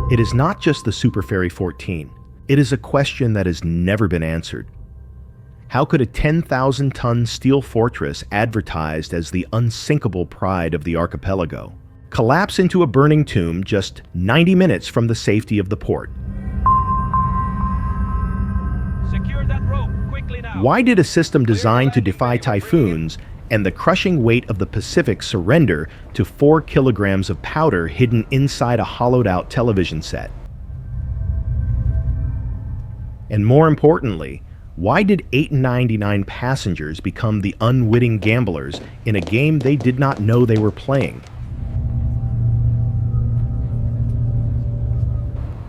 It is not just the Superferry 14. It is a question that has never been answered. How could a 10,000-ton steel fortress advertised as the unsinkable pride of the archipelago collapse into a burning tomb just 90 minutes from the safety of the port? Secure that rope quickly now. Why did a system designed to defy typhoons and the crushing weight of the Pacific surrender to 4 kilograms of powder hidden inside a hollowed-out television set? And more importantly, why did 899 passengers become the unwitting gamblers in a game they did not know they were playing?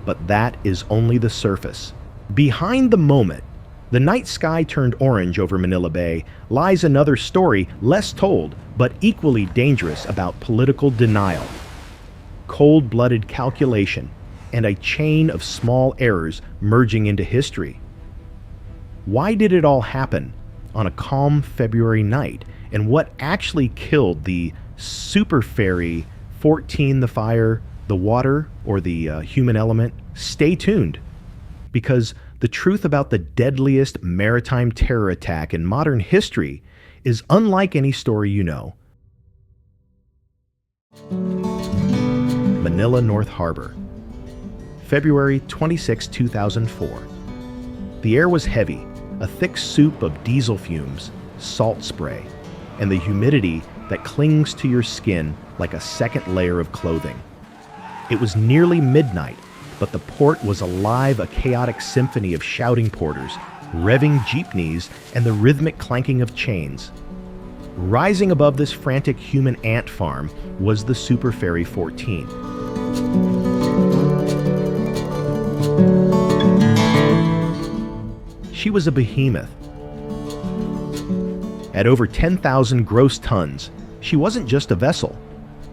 But that is only the surface. Behind the moment the night sky turned orange over Manila Bay lies another story, less told, but equally dangerous, about political denial, cold-blooded calculation, and a chain of small errors merging into history. Why did it all happen on a calm February night? And what actually killed the Superferry 14, the fire, the water, or the human element? Stay tuned, because the truth about the deadliest maritime terror attack in modern history is unlike any story you know. Manila North Harbor, February 26, 2004. The air was heavy, a thick soup of diesel fumes, salt spray, and the humidity that clings to your skin like a second layer of clothing. It was nearly midnight, but the port was alive, a chaotic symphony of shouting porters, revving jeepneys, and the rhythmic clanking of chains. Rising above this frantic human ant farm was the Superferry 14. She was a behemoth. At over 10,000 gross tons, she wasn't just a vessel.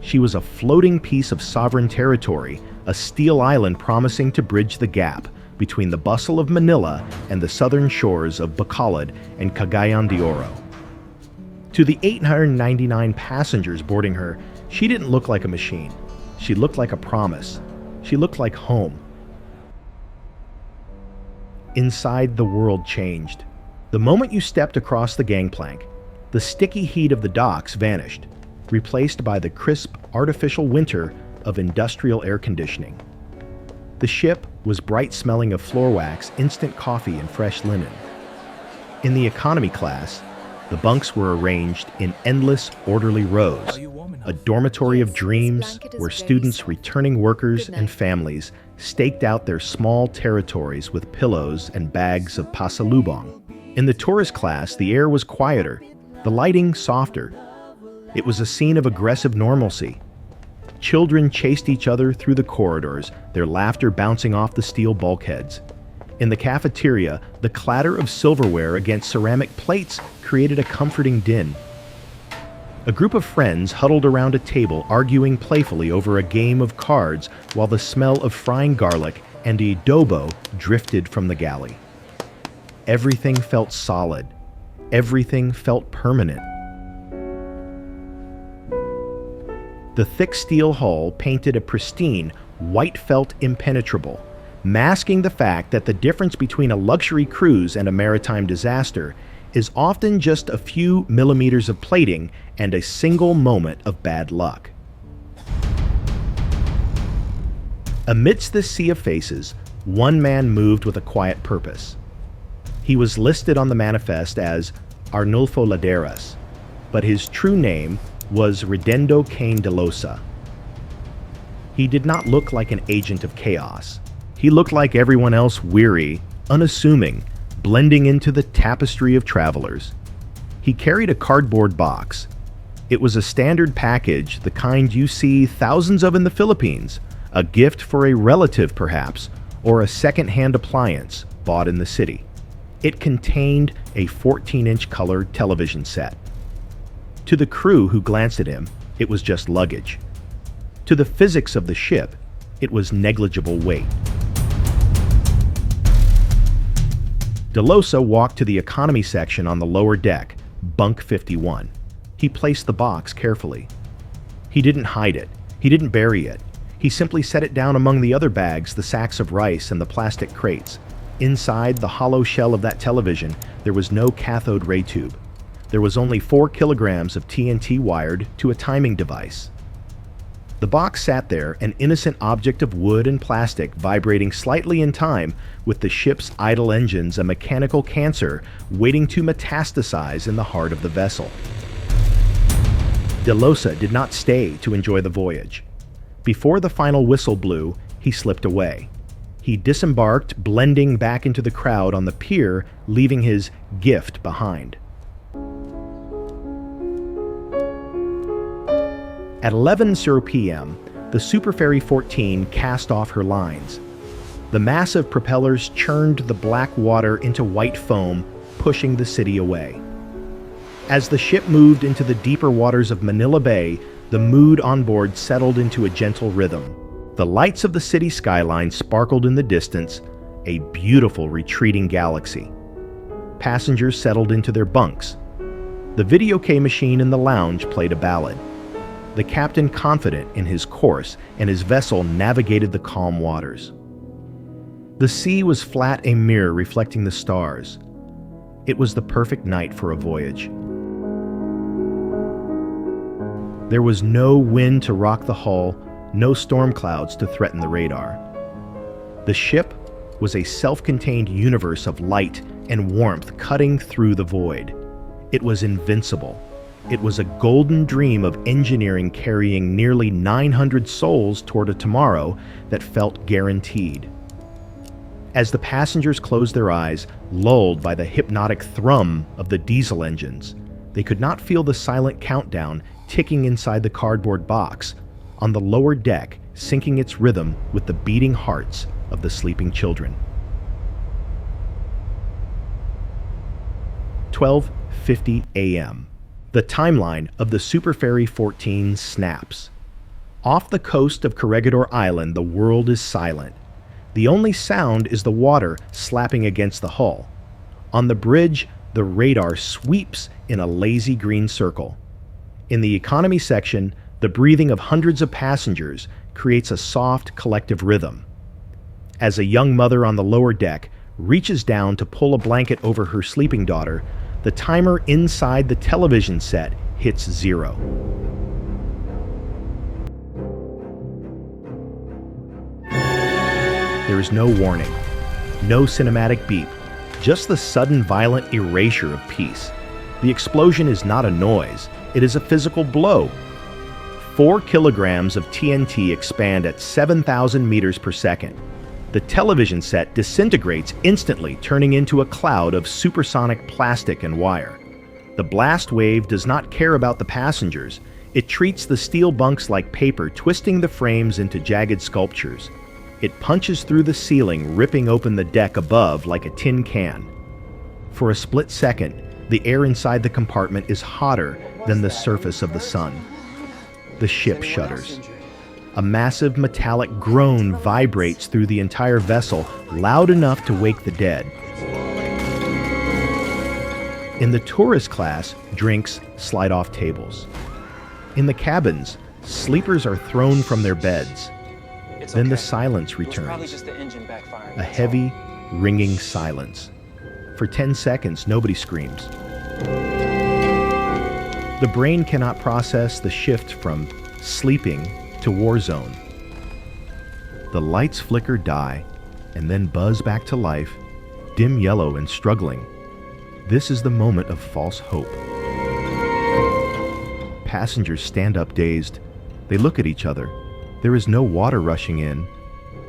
She was a floating piece of sovereign territory, a steel island promising to bridge the gap between the bustle of Manila and the southern shores of Bacolod and Cagayan de Oro. To the 899 passengers boarding her, she didn't look like a machine. She looked like a promise. She looked like home. Inside, the world changed. The moment you stepped across the gangplank, the sticky heat of the docks vanished, replaced by the crisp, artificial winter of industrial air conditioning. The ship was bright smelling of floor wax, instant coffee, and fresh linen. In the economy class, the bunks were arranged in endless, orderly rows, a dormitory of dreams where students, returning workers, and families staked out their small territories with pillows and bags of pasalubong. In the tourist class, the air was quieter, the lighting softer. It was a scene of aggressive normalcy. Children chased each other through the corridors, their laughter bouncing off the steel bulkheads. In the cafeteria, the clatter of silverware against ceramic plates created a comforting din. A group of friends huddled around a table, arguing playfully over a game of cards while the smell of frying garlic and adobo drifted from the galley. Everything felt solid. Everything felt permanent. The thick steel hull painted a pristine, white felt impenetrable, masking the fact that the difference between a luxury cruise and a maritime disaster is often just a few millimeters of plating and a single moment of bad luck. Amidst this sea of faces, one man moved with a quiet purpose. He was listed on the manifest as Arnulfo Laderas, but his true name was Redendo Cain de Losa. He did not look like an agent of chaos. He looked like everyone else, weary, unassuming, blending into the tapestry of travelers. He carried a cardboard box. It was a standard package, the kind you see thousands of in the Philippines, a gift for a relative perhaps, or a second-hand appliance bought in the city. It contained a 14-inch color television set. To the crew who glanced at him, it was just luggage. To the physics of the ship, it was negligible weight. De Losa walked to the economy section on the lower deck, bunk 51. He placed the box carefully. He didn't hide it. He didn't bury it. He simply set it down among the other bags, the sacks of rice and the plastic crates. Inside the hollow shell of that television, there was no cathode ray tube. There was only 4 kilograms of TNT wired to a timing device. The box sat there, an innocent object of wood and plastic vibrating slightly in time with the ship's idle engines, a mechanical cancer waiting to metastasize in the heart of the vessel. De Losa did not stay to enjoy the voyage. Before the final whistle blew, he slipped away. He disembarked, blending back into the crowd on the pier, leaving his gift behind. At 11:00 p.m., the Superferry 14 cast off her lines. The massive propellers churned the black water into white foam, pushing the city away. As the ship moved into the deeper waters of Manila Bay, the mood on board settled into a gentle rhythm. The lights of the city skyline sparkled in the distance, a beautiful retreating galaxy. Passengers settled into their bunks. The video K machine in the lounge played a ballad. The captain confident in his course, and his vessel navigated the calm waters. The sea was flat, a mirror reflecting the stars. It was the perfect night for a voyage. There was no wind to rock the hull, no storm clouds to threaten the radar. The ship was a self-contained universe of light and warmth cutting through the void. It was invincible. It was a golden dream of engineering carrying nearly 900 souls toward a tomorrow that felt guaranteed. As the passengers closed their eyes, lulled by the hypnotic thrum of the diesel engines, they could not feel the silent countdown ticking inside the cardboard box, on the lower deck, syncing its rhythm with the beating hearts of the sleeping children. 12:50 a.m. The timeline of the Superferry 14 snaps. Off the coast of Corregidor Island, the world is silent. The only sound is the water slapping against the hull. On the bridge, the radar sweeps in a lazy green circle. In the economy section, the breathing of hundreds of passengers creates a soft, collective rhythm. As a young mother on the lower deck reaches down to pull a blanket over her sleeping daughter, the timer inside the television set hits 0. There is no warning, no cinematic beep, just the sudden violent erasure of peace. The explosion is not a noise, it is a physical blow. 4 kilograms of TNT expand at 7,000 meters per second. The television set disintegrates instantly, turning into a cloud of supersonic plastic and wire. The blast wave does not care about the passengers. It treats the steel bunks like paper, twisting the frames into jagged sculptures. It punches through the ceiling, ripping open the deck above like a tin can. For a split second, the air inside the compartment is hotter than the surface of the sun. The ship shudders. A massive metallic groan vibrates through the entire vessel, loud enough to wake the dead. In the tourist class, drinks slide off tables. In the cabins, sleepers are thrown from their beds. Then the silence returns. A heavy, ringing silence. For 10 seconds, nobody screams. The brain cannot process the shift from sleeping to war zone. The lights flicker, die, and then buzz back to life, dim yellow and struggling. This is the moment of false hope. Passengers stand up dazed. They look at each other. There is no water rushing in.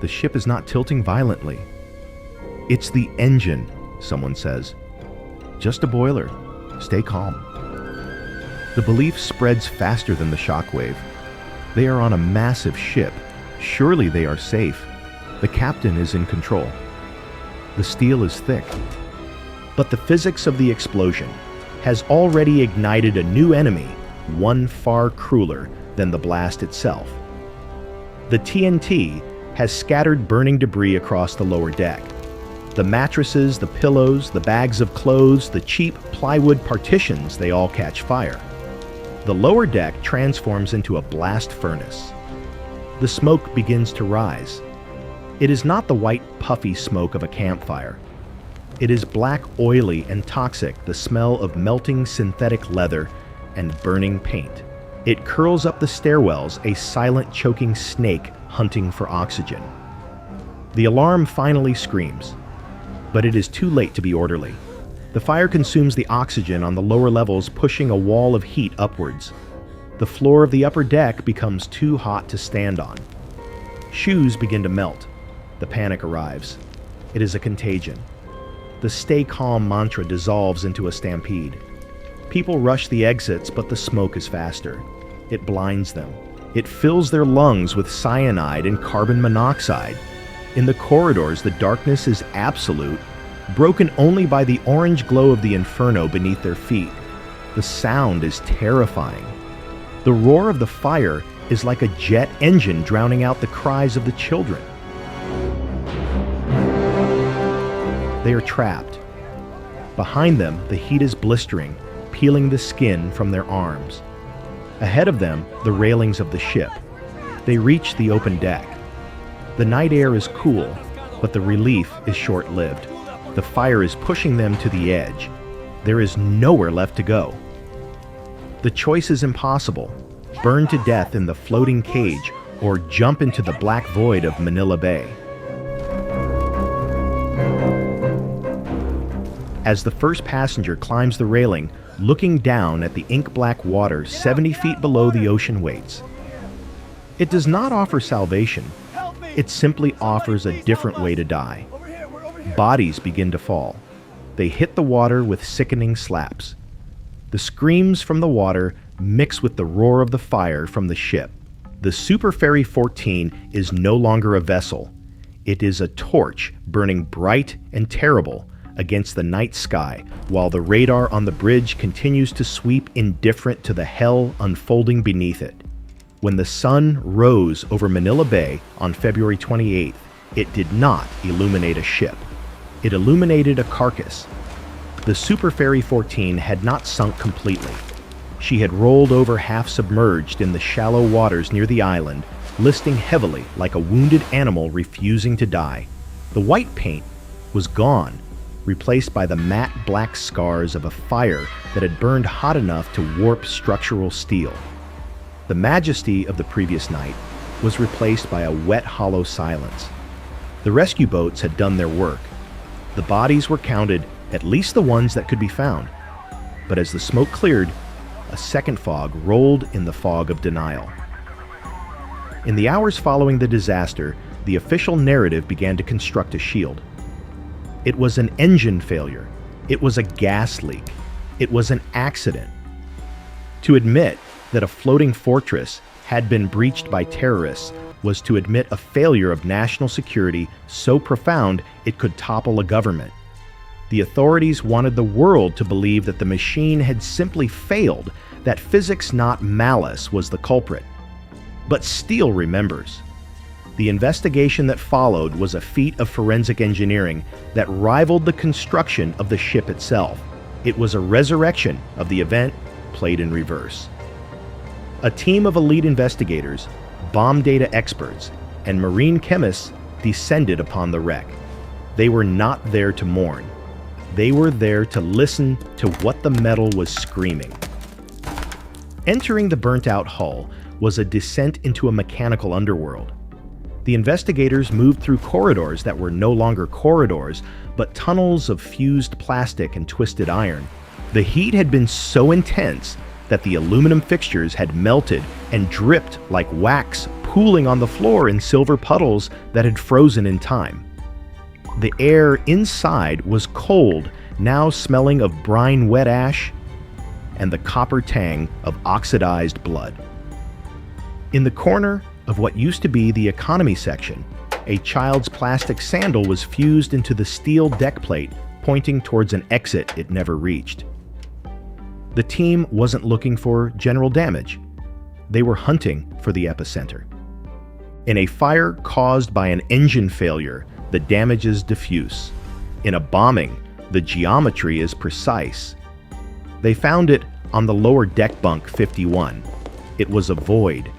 The ship is not tilting violently. It's the engine, someone says. Just a boiler. Stay calm. The belief spreads faster than the shockwave. They are on a massive ship. Surely they are safe. The captain is in control. The steel is thick. But the physics of the explosion has already ignited a new enemy, one far crueler than the blast itself. The TNT has scattered burning debris across the lower deck. The mattresses, the pillows, the bags of clothes, the cheap plywood partitions, they all catch fire. The lower deck transforms into a blast furnace. the smoke begins to rise. It is not the white, puffy smoke of a campfire. It is black, oily, and toxic, the smell of melting synthetic leather and burning paint. It curls up the stairwells, a silent, choking snake hunting for oxygen. The alarm finally screams, but it is too late to be orderly. The fire consumes the oxygen on the lower levels, pushing a wall of heat upwards. The floor of the upper deck becomes too hot to stand on. Shoes begin to melt. The panic arrives. It is a contagion. The stay calm mantra dissolves into a stampede. People rush the exits, but the smoke is faster. It blinds them. It fills their lungs with cyanide and carbon monoxide. In the corridors, the darkness is absolute, broken only by the orange glow of the inferno beneath their feet. The sound is terrifying. The roar of the fire is like a jet engine drowning out the cries of the children. They are trapped. Behind them, the heat is blistering, peeling the skin from their arms. Ahead of them, the railings of the ship. They reach the open deck. The night air is cool, but the relief is short-lived. The fire is pushing them to the edge. There is nowhere left to go. The choice is impossible: burn to death in the floating cage or jump into the black void of Manila Bay. As the first passenger climbs the railing, looking down at the ink-black water 70 feet below the ocean waits. It does not offer salvation. It simply offers a different way to die. Bodies begin to fall. They hit the water with sickening slaps. The screams from the water mix with the roar of the fire from the ship. The Superferry 14 is no longer a vessel. It is a torch burning bright and terrible against the night sky, while the radar on the bridge continues to sweep indifferent to the hell unfolding beneath it. When the sun rose over Manila Bay on February 28th, it did not illuminate a ship. It illuminated a carcass. The Superferry 14 had not sunk completely. She had rolled over half submerged in the shallow waters near the island, listing heavily like a wounded animal refusing to die. The white paint was gone, replaced by the matte black scars of a fire that had burned hot enough to warp structural steel. The majesty of the previous night was replaced by a wet, hollow silence. The rescue boats had done their work. The bodies were counted, at least the ones that could be found. But as the smoke cleared, a second fog rolled in the fog of denial. In the hours following the disaster, the official narrative began to construct a shield. It was an engine failure. It was a gas leak. It was an accident. To admit that a floating fortress had been breached by terrorists was to admit a failure of national security so profound it could topple a government. The authorities wanted the world to believe that the machine had simply failed, that physics, not malice, was the culprit. But Steele remembers. The investigation that followed was a feat of forensic engineering that rivaled the construction of the ship itself. It was a resurrection of the event played in reverse. A team of elite investigators, bomb data experts, and marine chemists descended upon the wreck. They were not there to mourn. They were there to listen to what the metal was screaming. Entering the burnt-out hull was a descent into a mechanical underworld. The investigators moved through corridors that were no longer corridors, but tunnels of fused plastic and twisted iron. The heat had been so intense that the aluminum fixtures had melted and dripped like wax, pooling on the floor in silver puddles that had frozen in time. The air inside was cold, now smelling of brine wet ash and the copper tang of oxidized blood. In the corner of what used to be the economy section, a child's plastic sandal was fused into the steel deck plate, pointing towards an exit it never reached. The team wasn't looking for general damage. They were hunting for the epicenter. In a fire caused by an engine failure, the damage is diffuse. In a bombing, the geometry is precise. They found it on the lower deck bunk 51. It was a void.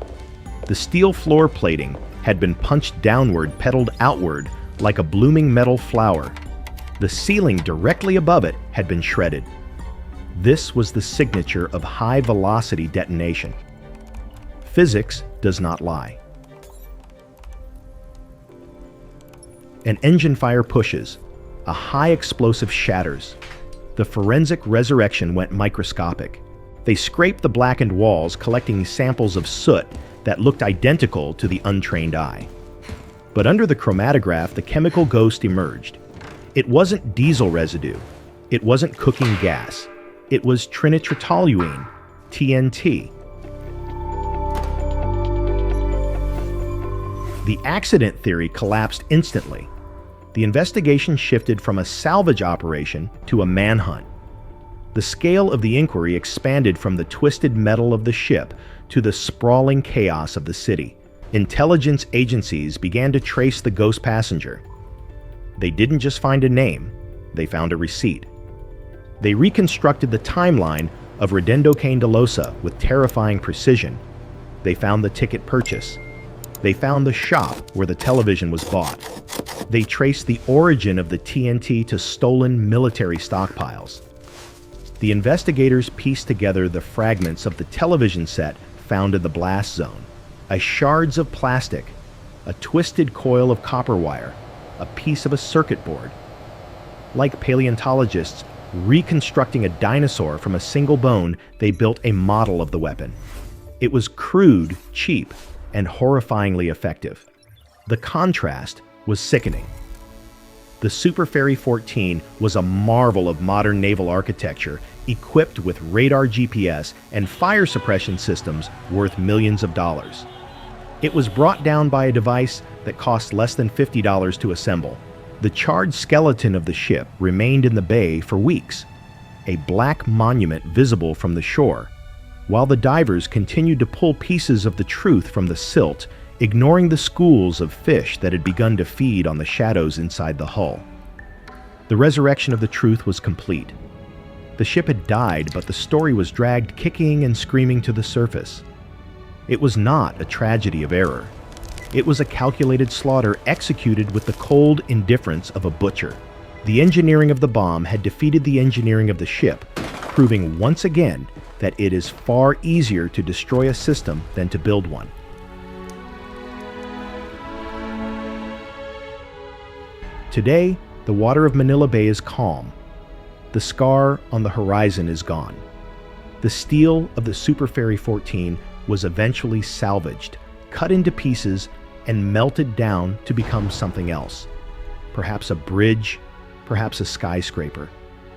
The steel floor plating had been punched downward, petaled outward like a blooming metal flower. The ceiling directly above it had been shredded. This was the signature of high-velocity detonation. Physics does not lie. An engine fire pushes. A high explosive shatters. The forensic resurrection went microscopic. They scraped the blackened walls, collecting samples of soot that looked identical to the untrained eye. But under the chromatograph, the chemical ghost emerged. It wasn't diesel residue. It wasn't cooking gas. It was trinitrotoluene, TNT. The accident theory collapsed instantly. The investigation shifted from a salvage operation to a manhunt. The scale of the inquiry expanded from the twisted metal of the ship to the sprawling chaos of the city. Intelligence agencies began to trace the ghost passenger. They didn't just find a name, they found a receipt. They reconstructed the timeline of Redendo Cane de Losa with terrifying precision. They found the ticket purchase. They found the shop where the television was bought. They traced the origin of the TNT to stolen military stockpiles. The investigators pieced together the fragments of the television set found in the blast zone. Shards of plastic, a twisted coil of copper wire, a piece of a circuit board. Like paleontologists reconstructing a dinosaur from a single bone, they built a model of the weapon. It was crude, cheap, and horrifyingly effective. The contrast was sickening. The Superferry 14 was a marvel of modern naval architecture, equipped with radar GPS and fire suppression systems worth millions of dollars. It was brought down by a device that cost less than $50 to assemble. The charred skeleton of the ship remained in the bay for weeks, a black monument visible from the shore, while the divers continued to pull pieces of the truth from the silt, ignoring the schools of fish that had begun to feed on the shadows inside the hull. The resurrection of the truth was complete. The ship had died, but the story was dragged kicking and screaming to the surface. It was not a tragedy of error. It was a calculated slaughter executed with the cold indifference of a butcher. The engineering of the bomb had defeated the engineering of the ship, proving once again that it is far easier to destroy a system than to build one. Today, the water of Manila Bay is calm. The scar on the horizon is gone. The steel of the Superferry 14 was eventually salvaged, cut into pieces, and melted down to become something else. Perhaps a bridge, perhaps a skyscraper,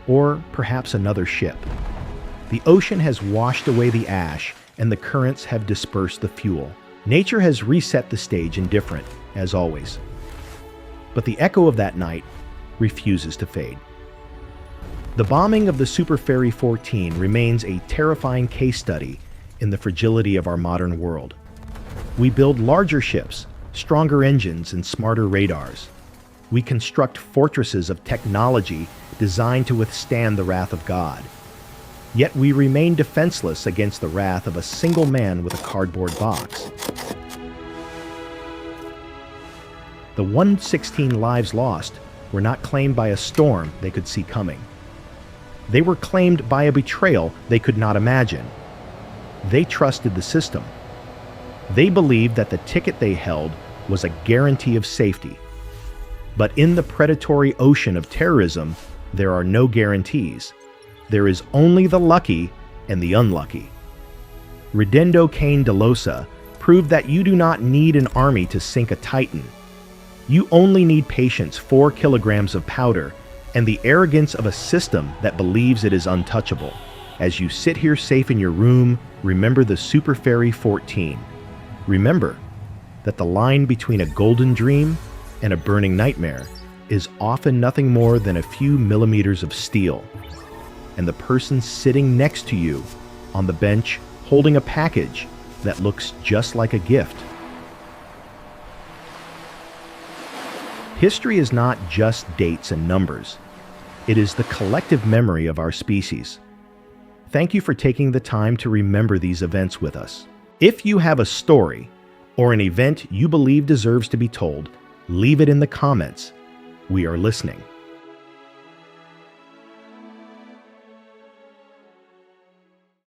or perhaps another ship. The ocean has washed away the ash, and the currents have dispersed the fuel. Nature has reset the stage indifferent, as always. But the echo of that night refuses to fade. The bombing of the Superferry 14 remains a terrifying case study in the fragility of our modern world. We build larger ships, stronger engines, and smarter radars. We construct fortresses of technology designed to withstand the wrath of God. Yet we remain defenseless against the wrath of a single man with a cardboard box. The 116 lives lost were not claimed by a storm they could see coming. They were claimed by a betrayal they could not imagine. They trusted the system. They believed that the ticket they held was a guarantee of safety. But in the predatory ocean of terrorism, there are no guarantees. There is only the lucky and the unlucky. Redendo Cane de Losa proved that you do not need an army to sink a Titan. You only need patience, 4 kilograms of powder, and the arrogance of a system that believes it is untouchable. As you sit here safe in your room, remember the Superferry 14. Remember that the line between a golden dream and a burning nightmare is often nothing more than a few millimeters of steel. And the person sitting next to you on the bench holding a package that looks just like a gift. History is not just dates and numbers. It is the collective memory of our species. Thank you for taking the time to remember these events with us. If you have a story, or an event you believe deserves to be told, leave it in the comments. We are listening.